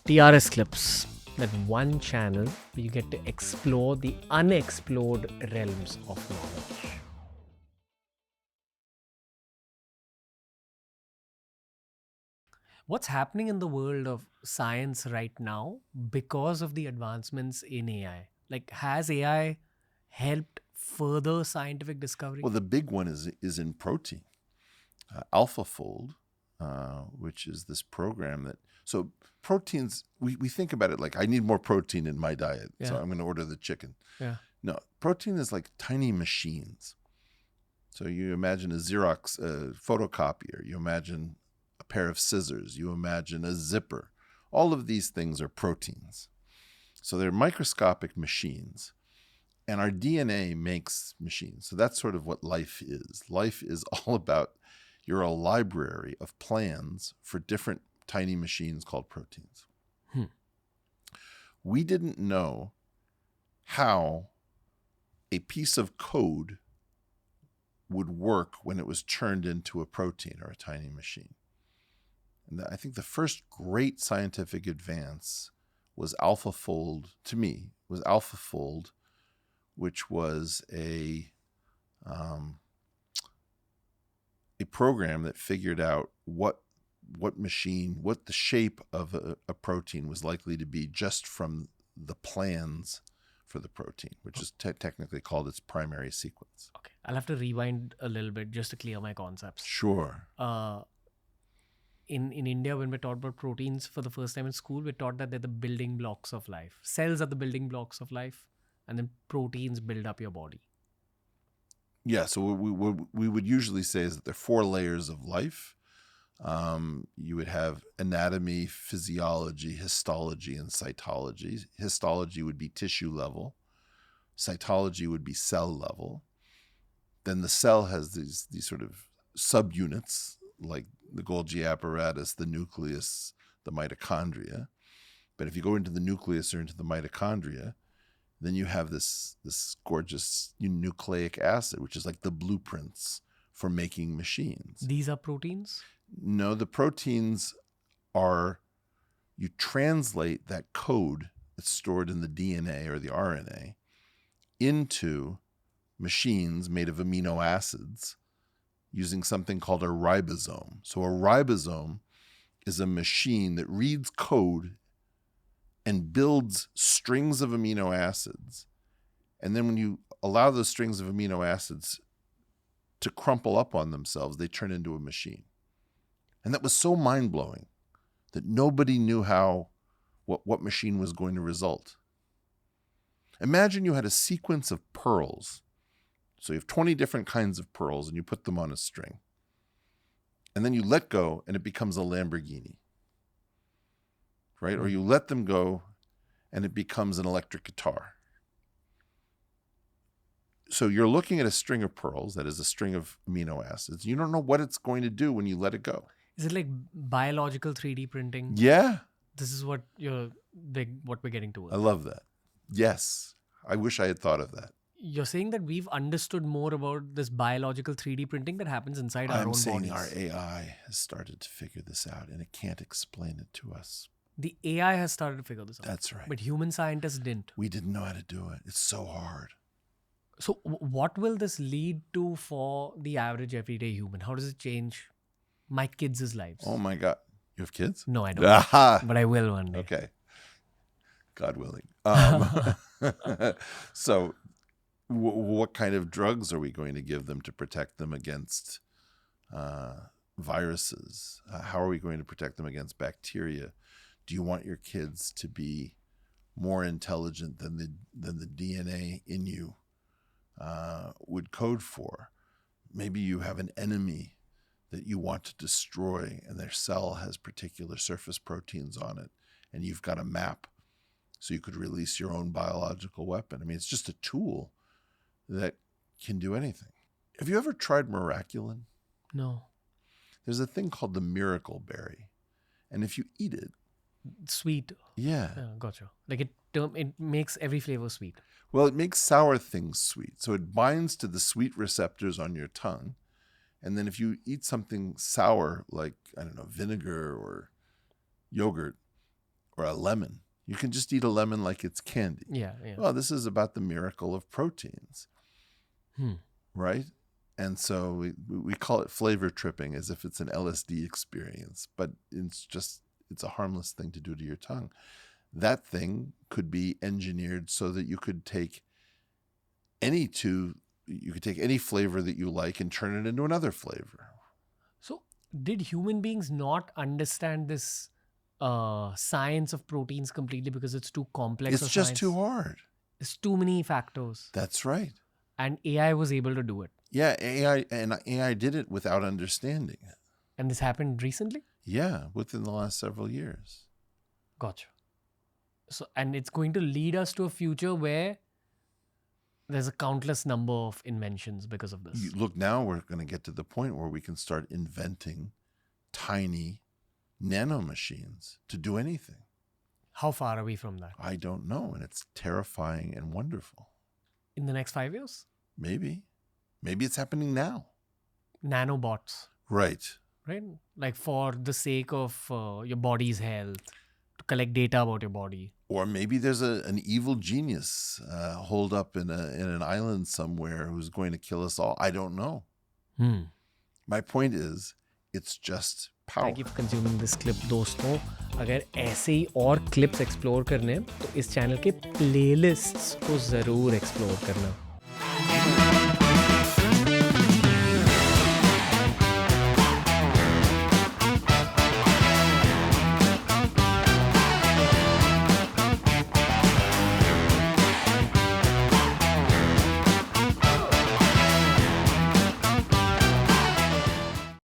TRS Clips, that one channel where you get to explore the unexplored realms of knowledge. What's happening in the world of science right now because of the advancements in AI? Like, has AI helped further scientific discovery? Well, the big one is in protein. Alphafold, which is this program that, so proteins, we think about it like, I need more protein in my diet, so Yeah. I'm going to order the chicken. Yeah. No, protein is like tiny machines. So you imagine a Xerox photocopier, you imagine a pair of scissors, you imagine a zipper. All of these things are proteins. So they're microscopic machines. And our DNA makes machines. So that's sort of what life is. Life is all about, you're a library of plans for different tiny machines called proteins. We didn't know how a piece of code would work when it was turned into a protein or a tiny machine. And I think the first great scientific advance was Alphafold, to me, was Alphafold, which was a program that figured out what the shape of a protein was likely to be just from the plans for the protein, which is technically called its primary sequence. Okay, I'll have to rewind a little bit just to clear my concepts. Sure. In India, when we're taught about proteins for the first time in school, we're taught that they're the building blocks of life. Cells are the building blocks of life, and then proteins build up your body. Yeah, so what we would usually say is that there are 4 layers of life. You would have anatomy, physiology, histology, and cytology. Histology would be tissue level. Cytology would be cell level. Then the cell has these sort of subunits, like the Golgi apparatus, the nucleus, the mitochondria. But if you go into the nucleus or into the mitochondria, then you have this gorgeous nucleic acid, which is like the blueprints for making machines. These are proteins? No, the proteins are, you translate that code that's stored in the DNA or the RNA into machines made of amino acids using something called a ribosome. So a ribosome is a machine that reads code and builds strings of amino acids. And then when you allow those strings of amino acids to crumple up on themselves, they turn into a machine. And that was so mind-blowing that nobody knew what machine was going to result. Imagine you had a sequence of pearls. So you have 20 different kinds of pearls and you put them on a string. And then you let go and it becomes a Lamborghini. Right? Or you let them go and it becomes an electric guitar. So you're looking at a string of pearls, that is a string of amino acids. You don't know what it's going to do when you let it go. Is it like biological 3D printing? Yeah. This is what we're getting towards. I love that. Yes. I wish I had thought of that. You're saying that we've understood more about this biological 3D printing that happens inside our own bodies. I'm saying our AI has started to figure this out and it can't explain it to us. The AI has started to figure this out. That's right. But human scientists didn't. We didn't know how to do it. It's so hard. So what will this lead to for the average everyday human? How does it change my kids' lives? Oh my God. You have kids? No, I don't. Aha. But I will one day. Okay. God willing. So what kind of drugs are we going to give them to protect them against viruses? How are we going to protect them against bacteria? Do you want your kids to be more intelligent than the DNA in you would code for? Maybe you have an enemy that you want to destroy and their cell has particular surface proteins on it and you've got a map so you could release your own biological weapon. I mean, it's just a tool that can do anything. Have you ever tried Miraculin? No. There's a thing called the miracle berry. And if you eat it, sweet. Yeah. Gotcha. Like it makes every flavor sweet. Well, it makes sour things sweet. So it binds to the sweet receptors on your tongue. And then if you eat something sour, like, I don't know, vinegar or yogurt or a lemon. You can just eat a lemon like it's candy. Yeah. Well, this is about the miracle of proteins, right? And so we call it flavor tripping as if it's an LSD experience, but it's a harmless thing to do to your tongue. That thing could be engineered so that you could take any flavor that you like and turn it into another flavor. So did human beings not understand this science of proteins completely because it's too complex? It's just too hard. It's too many factors. That's right. And AI was able to do it. Yeah, AI did it without understanding it. And this happened recently? Yeah, within the last several years. Gotcha. So, and it's going to lead us to a future where there's a countless number of inventions because of this. Look, now we're going to get to the point where we can start inventing tiny nanomachines to do anything. How far are we from that? I don't know, and it's terrifying and wonderful. In the next 5 years? Maybe it's happening now. Nanobots. Right. Like for the sake of your body's health, to collect data about your body. Or maybe there's an evil genius holed up in an island somewhere who's going to kill us all. I don't know. My point is, it's just power. Thank you for consuming this clip, दोस्तों. अगर ऐसे ही और clips explore करने हैं तो इस channel के playlists को ज़रूर explore करना.